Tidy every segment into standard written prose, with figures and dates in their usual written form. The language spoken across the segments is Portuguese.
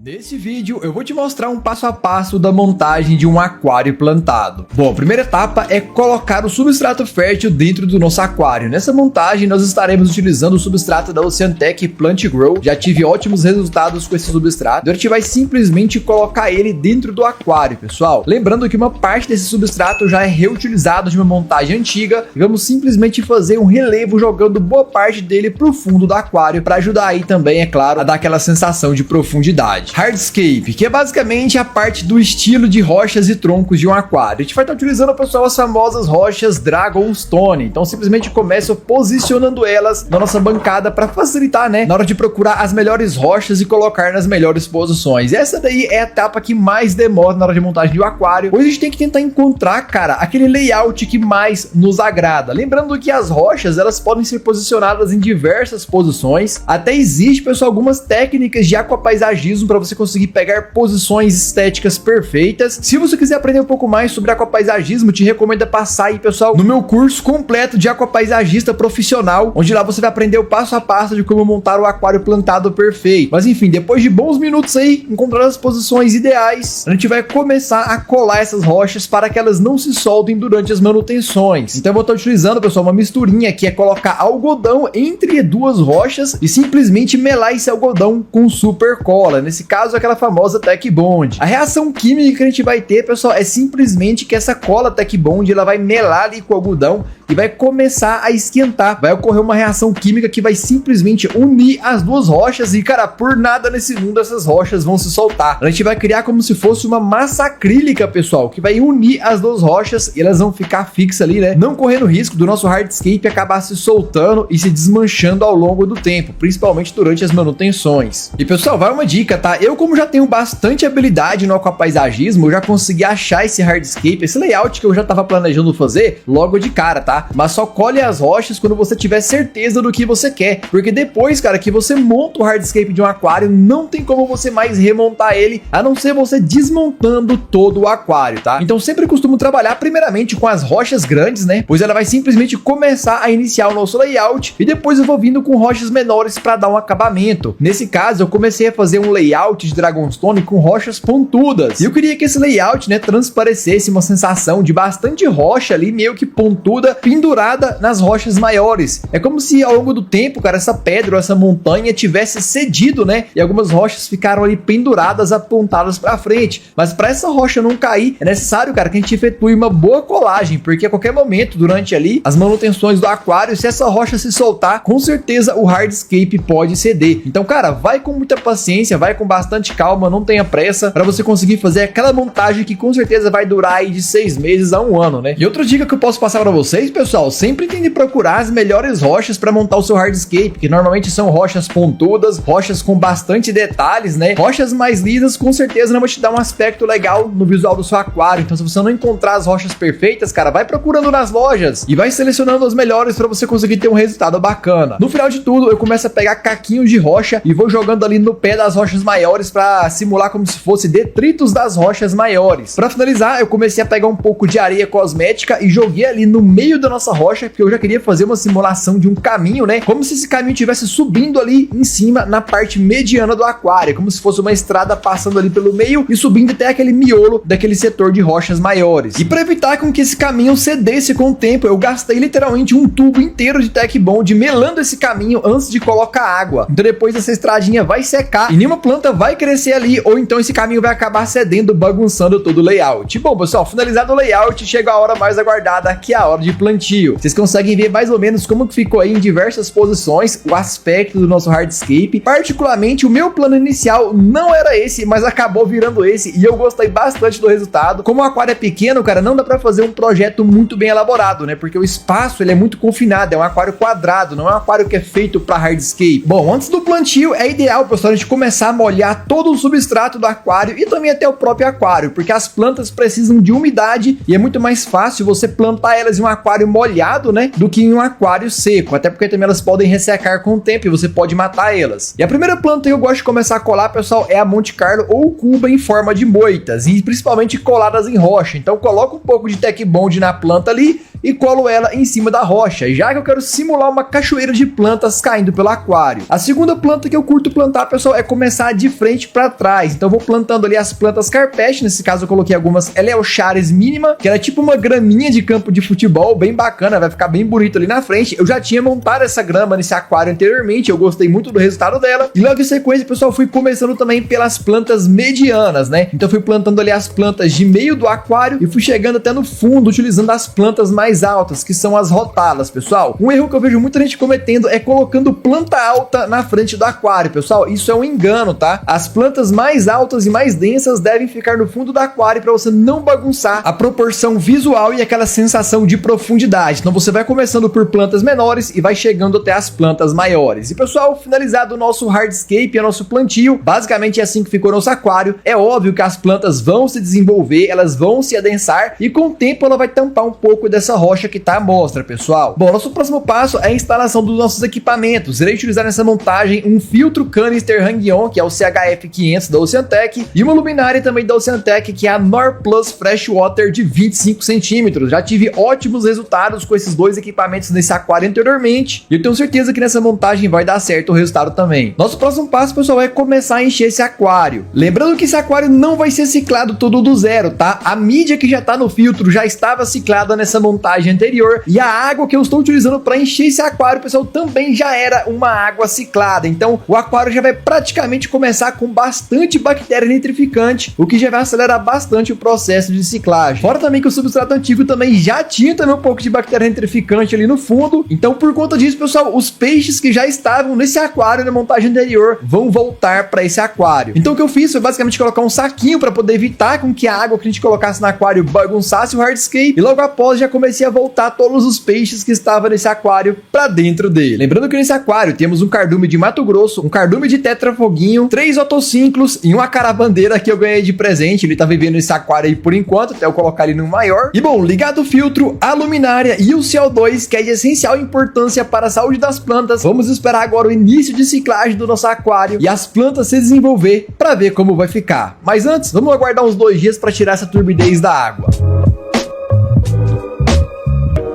Nesse vídeo eu vou te mostrar um passo a passo da montagem de um aquário plantado. Bom, a primeira etapa é colocar o substrato fértil dentro do nosso aquário. Nessa montagem nós estaremos utilizando o substrato da Oceantec Plant Grow. Já tive ótimos resultados com esse substrato. A gente vai simplesmente colocar ele dentro do aquário, pessoal. Lembrando que uma parte desse substrato já é reutilizado de uma montagem antiga. E vamos simplesmente fazer um relevo jogando boa parte dele para o fundo do aquário, para ajudar aí também, é claro, a dar aquela sensação de profundidade. Hardscape, que é basicamente a parte do estilo de rochas e troncos de um aquário. A gente vai estar utilizando, pessoal, as famosas rochas Dragonstone. Então simplesmente começo posicionando elas na nossa bancada para facilitar, né, na hora de procurar as melhores rochas e colocar nas melhores posições. Essa daí é a etapa que mais demora na hora de montagem de um aquário, pois a gente tem que tentar encontrar, cara, aquele layout que mais nos agrada. Lembrando que as rochas, elas podem ser posicionadas em diversas posições. Até existe, pessoal, algumas técnicas de aquapaisagismo para você conseguir pegar posições estéticas perfeitas. Se você quiser aprender um pouco mais sobre aquapaisagismo, te recomendo passar aí, pessoal, no meu curso completo de aquapaisagista profissional, onde lá você vai aprender o passo a passo de como montar o aquário plantado perfeito. Mas enfim, depois de bons minutos aí, encontrando as posições ideais, a gente vai começar a colar essas rochas para que elas não se soltem durante as manutenções. Então eu vou estar utilizando, pessoal, uma misturinha que é colocar algodão entre duas rochas e simplesmente melar esse algodão com super cola. Nesse caso, aquela famosa Tech Bond. A reação química que a gente vai ter, pessoal, é simplesmente que essa cola Tech Bond, ela vai melar ali com o algodão e vai começar a esquentar. Vai ocorrer uma reação química que vai simplesmente unir as duas rochas e, cara, por nada nesse mundo essas rochas vão se soltar. A gente vai criar como se fosse uma massa acrílica, pessoal, que vai unir as duas rochas e elas vão ficar fixas ali, né? Não correndo risco do nosso hardscape acabar se soltando e se desmanchando ao longo do tempo, principalmente durante as manutenções. E, pessoal, vai uma dica, tá? Eu, como já tenho bastante habilidade no aquapaisagismo, eu já consegui achar esse hardscape, esse layout que eu já tava planejando fazer logo de cara, tá? Mas só colhe as rochas quando você tiver certeza do que você quer, porque depois, cara, que você monta o hardscape de um aquário, não tem como você mais remontar ele, a não ser você desmontando todo o aquário, tá? Então sempre costumo trabalhar primeiramente com as rochas grandes, né? Pois ela vai simplesmente começar a iniciar o nosso layout e depois eu vou vindo com rochas menores para dar um acabamento. Nesse caso, eu comecei a fazer um layout de Dragonstone com rochas pontudas. E eu queria que esse layout, né, transparecesse uma sensação de bastante rocha ali, meio que pontuda, pendurada nas rochas maiores. É como se ao longo do tempo, cara, essa pedra ou essa montanha tivesse cedido, né? E algumas rochas ficaram ali penduradas, apontadas para frente. Mas para essa rocha não cair, é necessário, cara, que a gente efetue uma boa colagem, porque a qualquer momento, durante ali as manutenções do aquário, se essa rocha se soltar, com certeza o hardscape pode ceder. Então, cara, vai com muita paciência, vai com bastante calma, não tenha pressa, para você conseguir fazer aquela montagem que com certeza vai durar aí de 6 meses a 1 ano, né? E outra dica que eu posso passar para vocês, pessoal, sempre tente procurar as melhores rochas para montar o seu hardscape, que normalmente são rochas pontudas, rochas com bastante detalhes, né? Rochas mais lisas com certeza não vai te dar um aspecto legal no visual do seu aquário. Então, se você não encontrar as rochas perfeitas, cara, vai procurando nas lojas e vai selecionando as melhores para você conseguir ter um resultado bacana. No final de tudo, eu começo a pegar caquinhos de rocha e vou jogando ali no pé das rochas maiores para simular como se fosse detritos das rochas maiores. Para finalizar, eu comecei a pegar um pouco de areia cosmética e joguei ali no meio da nossa rocha, porque eu já queria fazer uma simulação de um caminho, né? Como se esse caminho estivesse subindo ali em cima na parte mediana do aquário, como se fosse uma estrada passando ali pelo meio e subindo até aquele miolo daquele setor de rochas maiores. E para evitar com que esse caminho cedesse com o tempo, eu gastei literalmente um tubo inteiro de Tech Bond melando esse caminho antes de colocar água. Então depois essa estradinha vai secar e nenhuma planta vai crescer ali, ou então esse caminho vai acabar cedendo, bagunçando todo o layout. Bom, pessoal, finalizado o layout, chega a hora mais aguardada, que é a hora de plantio. Vocês conseguem ver mais ou menos como que ficou aí em diversas posições o aspecto do nosso hardscape. Particularmente, o meu plano inicial não era esse, mas acabou virando esse e eu gostei bastante do resultado. Como o aquário é pequeno, cara, não dá pra fazer um projeto muito bem elaborado, né? Porque o espaço, ele é muito confinado, é um aquário quadrado, não é um aquário que é feito pra hardscape. Bom, antes do plantio, é ideal, pessoal, a gente começar a molhar todo o substrato do aquário e também até o próprio aquário, porque as plantas precisam de umidade e é muito mais fácil você plantar elas em um aquário molhado, né, do que em um aquário seco, até porque também elas podem ressecar com o tempo e você pode matar elas. E a primeira planta que eu gosto de começar a colar, pessoal, é a Monte Carlo ou Cuba em forma de moitas, e principalmente coladas em rocha. Então coloca um pouco de Tech Bond na planta ali e colo ela em cima da rocha, já que eu quero simular uma cachoeira de plantas caindo pelo aquário. A segunda planta que eu curto plantar, pessoal, é começar de frente para trás. Então eu vou plantando ali as plantas carpete, nesse caso eu coloquei algumas Eleocharis mínima, que era tipo uma graminha de campo de futebol, bem bacana, vai ficar bem bonito ali na frente. Eu já tinha montado essa grama nesse aquário anteriormente, eu gostei muito do resultado dela. E logo em sequência, pessoal, fui começando também pelas plantas medianas, né? Então fui plantando ali as plantas de meio do aquário e fui chegando até no fundo, utilizando as plantas mais altas, que são as rotalas, pessoal. Um erro que eu vejo muita gente cometendo é colocando planta alta na frente do aquário, pessoal. Isso é um engano, tá? As plantas mais altas e mais densas devem ficar no fundo do aquário para você não bagunçar a proporção visual e aquela sensação de profundidade. Então você vai começando por plantas menores e vai chegando até as plantas maiores. E pessoal, finalizado o nosso hardscape, o nosso plantio, basicamente é assim que ficou nosso aquário. É óbvio que as plantas vão se desenvolver, elas vão se adensar e com o tempo ela vai tampar um pouco dessa rocha que tá à mostra, pessoal. Bom, nosso próximo passo é a instalação dos nossos equipamentos. Irei utilizar nessa montagem um filtro canister Hang-On, que é o CHF500 da Oceantec, e uma luminária também da Oceantec, que é a Norplus Freshwater de 25 centímetros. Já tive ótimos resultados com esses dois equipamentos nesse aquário anteriormente, e eu tenho certeza que nessa montagem vai dar certo o resultado também. Nosso próximo passo, pessoal, é começar a encher esse aquário. Lembrando que esse aquário não vai ser ciclado todo do zero, tá? A mídia que já tá no filtro já estava ciclada nessa montagem anterior, e a água que eu estou utilizando para encher esse aquário, pessoal, também já era uma água ciclada. Então o aquário já vai praticamente começar com bastante bactéria nitrificante, o que já vai acelerar bastante o processo de ciclagem. Fora também que o substrato antigo também já tinha também um pouco de bactéria nitrificante ali no fundo. Então por conta disso, pessoal, os peixes que já estavam nesse aquário na montagem anterior vão voltar para esse aquário. Então o que eu fiz foi basicamente colocar um saquinho para poder evitar com que a água que a gente colocasse no aquário bagunçasse o hardscape, e logo após já comecei a voltar todos os peixes que estavam nesse aquário para dentro dele. Lembrando que nesse aquário temos um cardume de Mato Grosso, um cardume de tetrafoguinho, 3 otocínclos e uma carabandeira que eu ganhei de presente. Ele tá vivendo nesse aquário aí por enquanto, até eu colocar ele no maior. E bom, ligado o filtro, a luminária e o CO2, que é de essencial importância para a saúde das plantas, vamos esperar agora o início de ciclagem do nosso aquário e as plantas se desenvolver para ver como vai ficar. Mas antes, vamos aguardar uns 2 dias para tirar essa turbidez da água.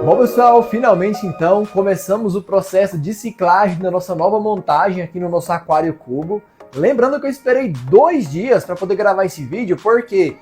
Bom, pessoal, finalmente então começamos o processo de ciclagem da nossa nova montagem aqui no nosso aquário cubo. Lembrando que eu esperei 2 dias para poder gravar esse vídeo, porque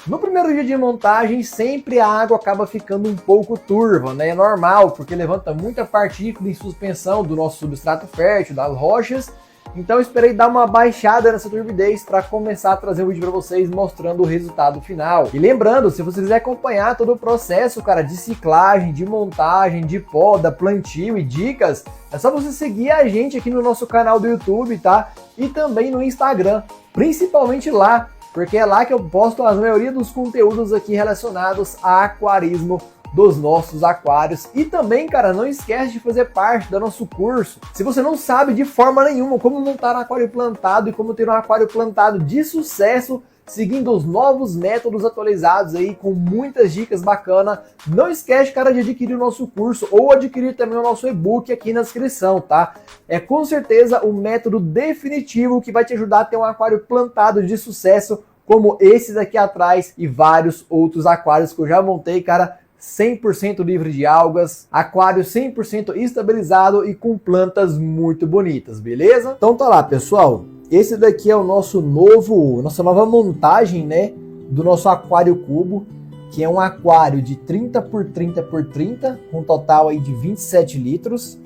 no primeiro dia de montagem sempre a água acaba ficando um pouco turva, né? É normal, porque levanta muita partícula em suspensão do nosso substrato fértil, das rochas. Então eu esperei dar uma baixada nessa turbidez para começar a trazer um vídeo para vocês mostrando o resultado final. E lembrando, se você quiser acompanhar todo o processo, cara, de ciclagem, de montagem, de poda, plantio e dicas, é só você seguir a gente aqui no nosso canal do YouTube, tá? E também no Instagram, principalmente lá, porque é lá que eu posto a maioria dos conteúdos aqui relacionados a aquarismo dos nossos aquários. E também, cara, não esquece de fazer parte do nosso curso. Se você não sabe de forma nenhuma como montar um aquário plantado e como ter um aquário plantado de sucesso, seguindo os novos métodos atualizados aí, com muitas dicas bacanas, não esquece, cara, de adquirir o nosso curso ou adquirir também o nosso e-book aqui na descrição, tá? É com certeza o método definitivo que vai te ajudar a ter um aquário plantado de sucesso, como esses aqui atrás e vários outros aquários que eu já montei, cara, 100% livre de algas, aquário 100% estabilizado e com plantas muito bonitas, beleza? Então tá lá, pessoal. Esse daqui é o nossa nova montagem, né, do nosso aquário cubo, que é um aquário de 30 por 30 por 30, com um total aí de 27 litros.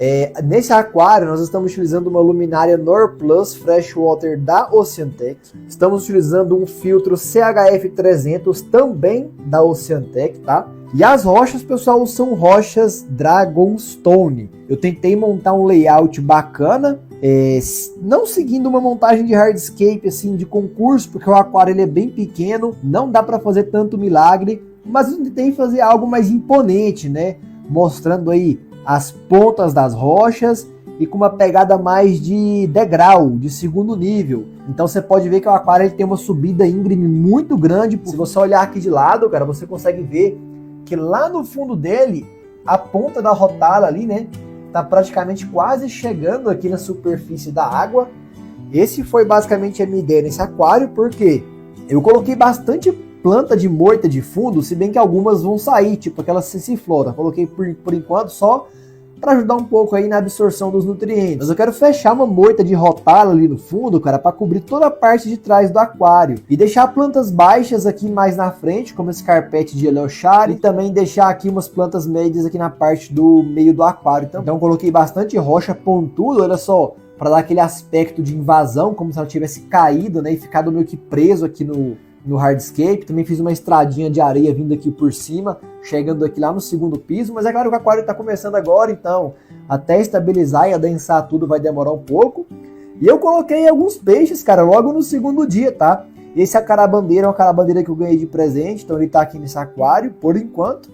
Nesse aquário nós estamos utilizando uma luminária Norplus Freshwater da Oceantec. Estamos utilizando um filtro CHF300 também da Oceantec, tá? E as rochas, pessoal, são rochas Dragonstone. Eu tentei montar um layout bacana, não seguindo uma montagem de hardscape assim de concurso, porque o aquário ele é bem pequeno, não dá para fazer tanto milagre, mas eu tentei fazer algo mais imponente, né? Mostrando aí as pontas das rochas e com uma pegada mais de degrau, de segundo nível. Então você pode ver que o aquário ele tem uma subida íngreme muito grande. Se você olhar aqui de lado, cara, você consegue ver que lá no fundo dele, a ponta da rotala ali, né, tá praticamente quase chegando aqui na superfície da água. Esse foi basicamente a minha ideia nesse aquário, porque eu coloquei bastante planta de moita de fundo, se bem que algumas vão sair, tipo aquela ciciflora. Coloquei por enquanto só para ajudar um pouco aí na absorção dos nutrientes. Mas eu quero fechar uma moita de rotala ali no fundo, cara, para cobrir toda a parte de trás do aquário. E deixar plantas baixas aqui mais na frente, como esse carpete de Eleuchara. E também deixar aqui umas plantas médias aqui na parte do meio do aquário. Então coloquei bastante rocha pontuda, olha só, para dar aquele aspecto de invasão, como se ela tivesse caído, né, e ficado meio que preso aqui no hardscape. Também fiz uma estradinha de areia vindo aqui por cima, chegando aqui lá no segundo piso, mas é claro que o aquário está começando agora, então até estabilizar e adensar tudo vai demorar um pouco. E eu coloquei alguns peixes, cara, logo no segundo dia, tá? Esse acarabandeira é uma carabandeira que eu ganhei de presente, então ele tá aqui nesse aquário, por enquanto.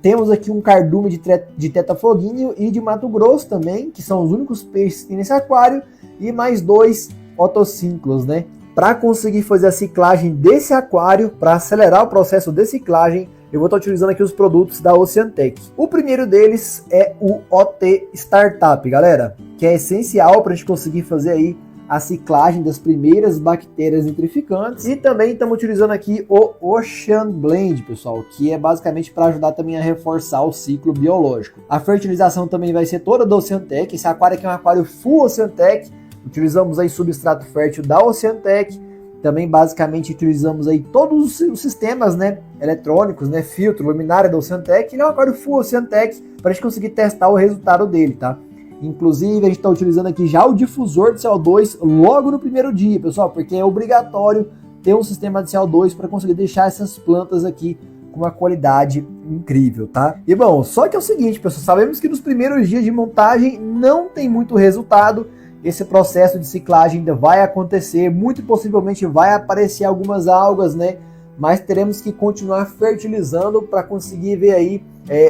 Temos aqui um cardume de teta-foguinho e de Mato Grosso também, que são os únicos peixes que tem nesse aquário, e mais 2 otossínclos, né? Para conseguir fazer a ciclagem desse aquário, para acelerar o processo de ciclagem, eu vou estar utilizando aqui os produtos da Oceantec. O primeiro deles é o OT Startup, galera, que é essencial para a gente conseguir fazer aí a ciclagem das primeiras bactérias nitrificantes. E também estamos utilizando aqui o Ocean Blend, pessoal, que é basicamente para ajudar também a reforçar o ciclo biológico. A fertilização também vai ser toda da Oceantec. Esse aquário aqui é um aquário full Oceantec. Utilizamos aí substrato fértil da Oceantec. Também basicamente utilizamos aí todos os sistemas, né, eletrônicos, né, filtro, luminária da Oceantec. Ele é um aquário full Oceantec para a gente conseguir testar o resultado dele, tá? Inclusive, a gente está utilizando aqui já o difusor de CO2 logo no primeiro dia, pessoal, porque é obrigatório ter um sistema de CO2 para conseguir deixar essas plantas aqui com uma qualidade incrível, tá? E bom, só que é o seguinte, pessoal, sabemos que nos primeiros dias de montagem não tem muito resultado. Esse processo de ciclagem ainda vai acontecer, muito possivelmente vai aparecer algumas algas, né? Mas teremos que continuar fertilizando para conseguir ver aí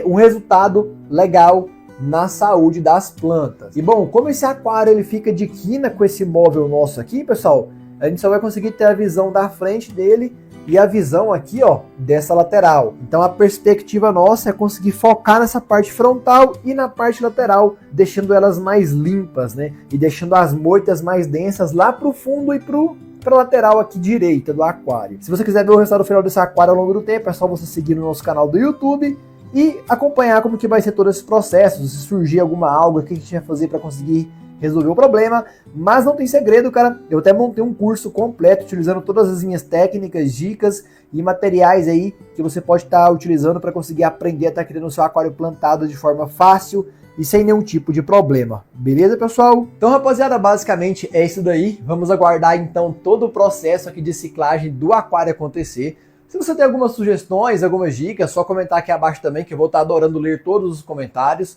um resultado legal na saúde das plantas. E bom, como esse aquário ele fica de quina com esse móvel nosso aqui, pessoal, a gente só vai conseguir ter a visão da frente dele e a visão aqui, ó, dessa lateral. Então a perspectiva nossa é conseguir focar nessa parte frontal e na parte lateral, deixando elas mais limpas, né? E deixando as moitas mais densas lá pro fundo e para lateral aqui direita do aquário. Se você quiser ver o resultado final desse aquário ao longo do tempo, é só você seguir no nosso canal do YouTube e acompanhar como que vai ser todo esse processo, se surgir alguma alga, o que a gente vai fazer para conseguir resolver o problema. Mas não tem segredo, cara, eu até montei um curso completo utilizando todas as minhas técnicas, dicas e materiais aí que você pode estar utilizando para conseguir aprender a estar criando o seu aquário plantado de forma fácil e sem nenhum tipo de problema. Beleza, pessoal? Então, rapaziada, basicamente é isso daí. Vamos aguardar então todo o processo aqui de ciclagem do aquário acontecer. Se você tem algumas sugestões, algumas dicas, só comentar aqui abaixo também, que eu vou estar adorando ler todos os comentários.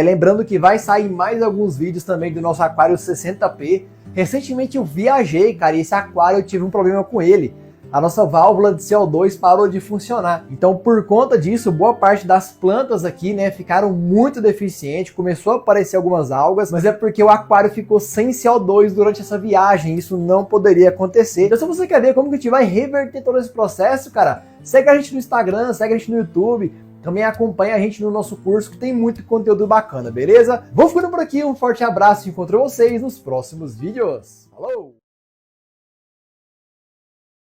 Lembrando que vai sair mais alguns vídeos também do nosso aquário 60p. Recentemente eu viajei, cara, e esse aquário eu tive um problema com ele. A nossa válvula de CO2 parou de funcionar. Então, por conta disso, boa parte das plantas aqui, né, ficaram muito deficientes. Começou a aparecer algumas algas, mas é porque o aquário ficou sem CO2 durante essa viagem. Isso não poderia acontecer. Então, se você quer ver como que a gente vai reverter todo esse processo, cara, segue a gente no Instagram, segue a gente no YouTube. Também acompanha a gente no nosso curso, que tem muito conteúdo bacana, beleza? Vou ficando por aqui, um forte abraço e encontro vocês nos próximos vídeos. Falou!